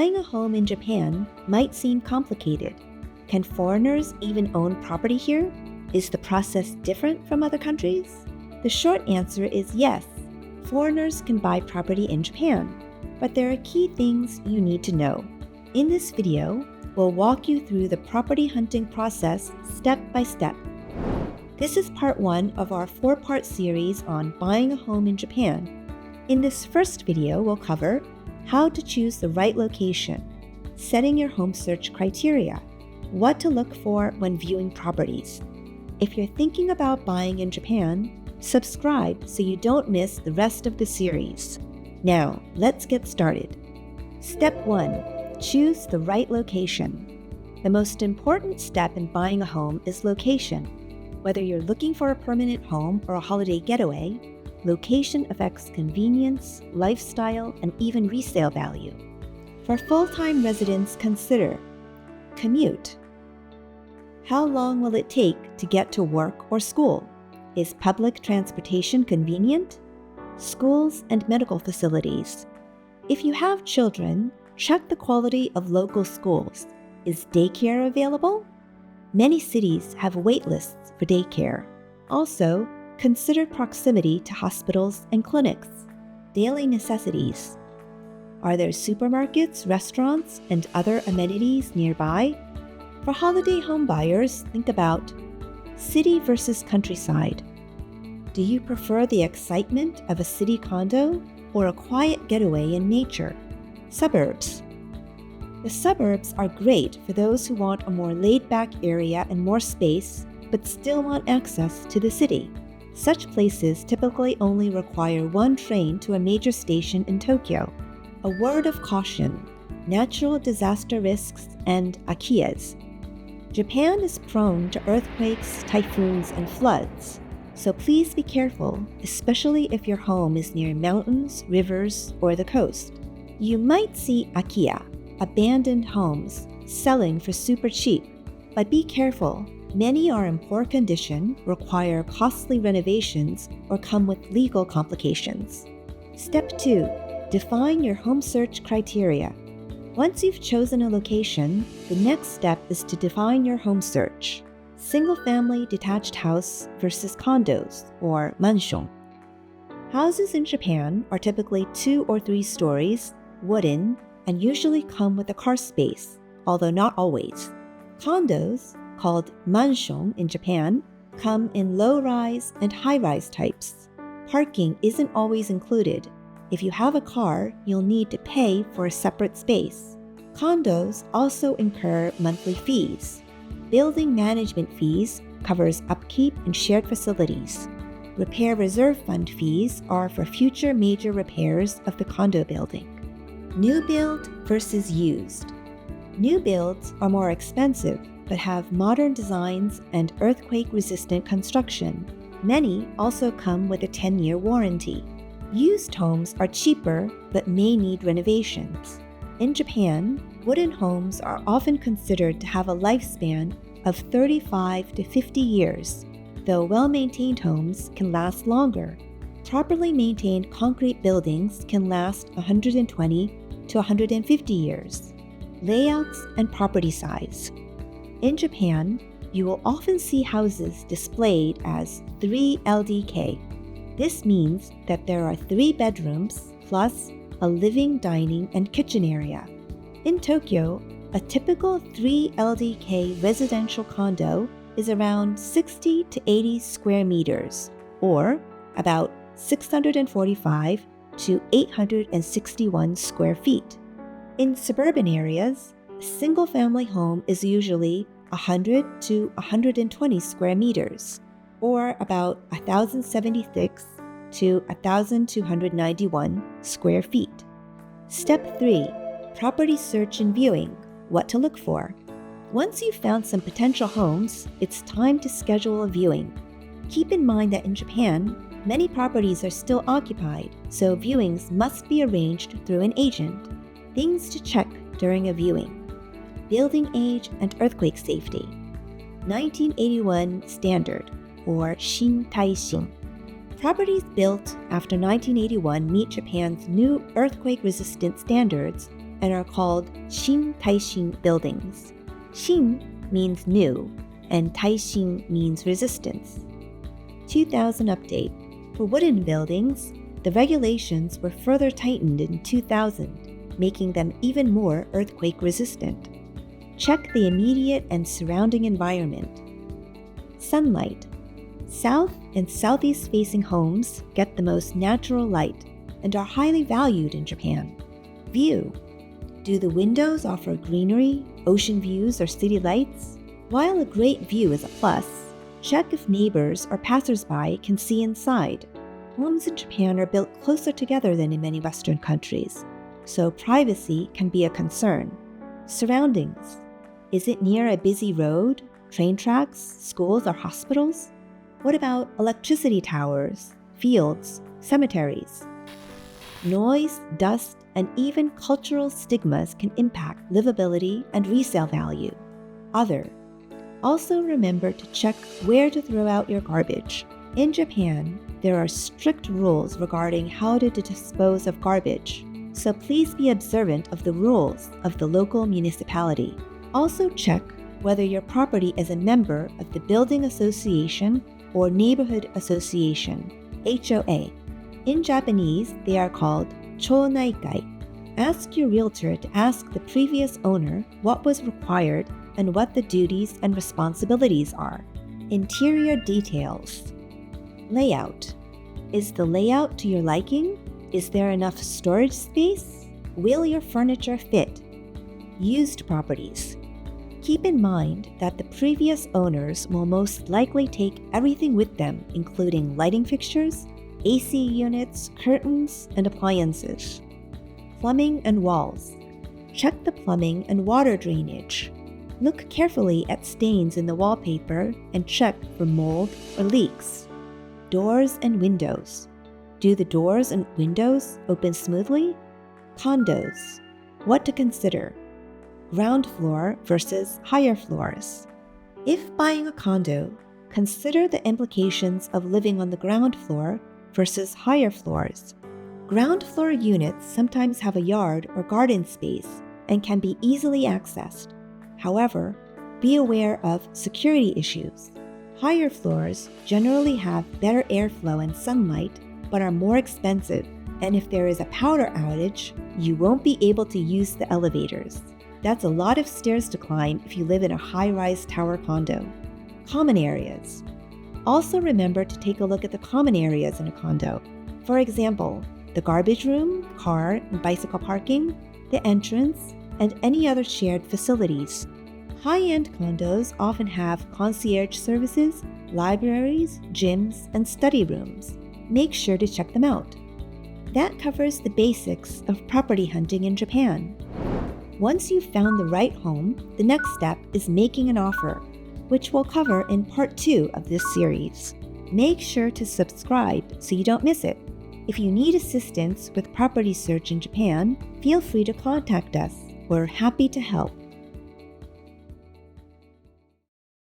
Buying a home in Japan might seem complicated. Can foreigners even own property here? Is the process different from other countries? The short answer is yes. Foreigners can buy property in Japan, but there are key things you need to know. In this video, we'll walk you through the property hunting process step by step. This is part 1 of our 4-part series on buying a home in Japan. In this first video, we'll cover how to choose the right location, setting your home search criteria, what to look for when viewing properties. If you're thinking about buying in Japan, subscribe so you don't miss the rest of the series. Now, let's get started. Step 1. Choose the right location. The most important step in buying a home is location. Whether you're looking for a permanent home or a holiday getaway, location affects convenience, lifestyle, and even resale value. For full-time residents, consider commute. How long will it take to get to work or school? Is public transportation convenient? Schools and medical facilities. If you have children, check the quality of local schools. Is daycare available? Many cities have wait lists for daycare. Also, consider proximity to hospitals and clinics. Daily necessities. Are there supermarkets, restaurants, and other amenities nearby? For holiday home buyers, think about city versus countryside. Do you prefer the excitement of a city condo or a quiet getaway in nature? Suburbs. The suburbs are great for those who want a more laid-back area and more space, but still want access to the city. Such places typically only require one train to a major station in Tokyo. A word of caution: natural disaster risks and akiyas. Japan is prone to earthquakes, typhoons, and floods, so please be careful, especially if your home is near mountains, rivers, or the coast. You might see akiya, abandoned homes, selling for super cheap, but be careful. Many are in poor condition, require costly renovations, or come with legal complications. Step 2. Define your home search criteria. Once you've chosen a location, the next step is to define your home search. Single-family detached house versus condos, or manshion. Houses in Japan are typically 2 or 3 stories, wooden, and usually come with a car space, although not always. Condos, called manshion in Japan, come in low-rise and high-rise types. Parking isn't always included. If you have a car, you'll need to pay for a separate space. Condos also incur monthly fees. Building management fees covers upkeep and shared facilities. Repair reserve fund fees are for future major repairs of the condo building. New build versus used. New builds are more expensive, but have modern designs and earthquake-resistant construction. Many also come with a 10-year warranty. Used homes are cheaper, but may need renovations. In Japan, wooden homes are often considered to have a lifespan of 35 to 50 years, though well-maintained homes can last longer. Properly maintained concrete buildings can last 120 to 150 years. Layouts and property size. In Japan, you will often see houses displayed as 3 LDK. This means that there are 3 bedrooms plus a living, dining, and kitchen area. In Tokyo, a typical 3 LDK residential condo is around 60 to 80 square meters, or about 645 to 861 square feet. In suburban areas, a single-family home is usually 100 to 120 square meters, or about 1,076 to 1,291 square feet. Step 3. Property search and viewing. What to look for. Once you've found some potential homes, it's time to schedule a viewing. Keep in mind that in Japan, many properties are still occupied, so viewings must be arranged through an agent. Things to check during a viewing. Building age and earthquake safety. 1981 standard, or Shintaishin. Properties built after 1981 meet Japan's new earthquake-resistant standards and are called Shin Taishin buildings. Shin means new, and Taishin means resistance. 2000 update. For wooden buildings, the regulations were further tightened in 2000, making them even more earthquake resistant. Check the immediate and surrounding environment. Sunlight. South and southeast facing homes get the most natural light and are highly valued in Japan. View. Do the windows offer greenery, ocean views, or city lights? While a great view is a plus, check if neighbors or passersby can see inside. Homes in Japan are built closer together than in many Western countries, so privacy can be a concern. Surroundings. Is it near a busy road, train tracks, schools, or hospitals? What about electricity towers, fields, cemeteries? Noise, dust, and even cultural stigmas can impact livability and resale value. Other. Also remember to check where to throw out your garbage. In Japan, there are strict rules regarding how to dispose of garbage, so please be observant of the rules of the local municipality. Also check whether your property is a member of the Building Association or Neighborhood Association, HOA. In Japanese, they are called chōnaikai. Ask your realtor to ask the previous owner what was required and what the duties and responsibilities are. Interior details. Layout. Is the layout to your liking? Is there enough storage space? Will your furniture fit? Used properties. Keep in mind that the previous owners will most likely take everything with them, including lighting fixtures, AC units, curtains, and appliances. Plumbing and walls. Check the plumbing and water drainage. Look carefully at stains in the wallpaper and check for mold or leaks. Doors and windows. Do the doors and windows open smoothly? Condos. What to consider? Ground floor versus higher floors. If buying a condo, consider the implications of living on the ground floor versus higher floors. Ground floor units sometimes have a yard or garden space and can be easily accessed. However, be aware of security issues. Higher floors generally have better airflow and sunlight, but are more expensive, and if there is a power outage, you won't be able to use the elevators. That's a lot of stairs to climb if you live in a high-rise tower condo. Common areas. Also remember to take a look at the common areas in a condo. For example, the garbage room, car and bicycle parking, the entrance, and any other shared facilities. High-end condos often have concierge services, libraries, gyms, and study rooms. Make sure to check them out. That covers the basics of property hunting in Japan. Once you've found the right home, the next step is making an offer, which we'll cover in part 2 of this series. Make sure to subscribe so you don't miss it. If you need assistance with property search in Japan, feel free to contact us. We're happy to help.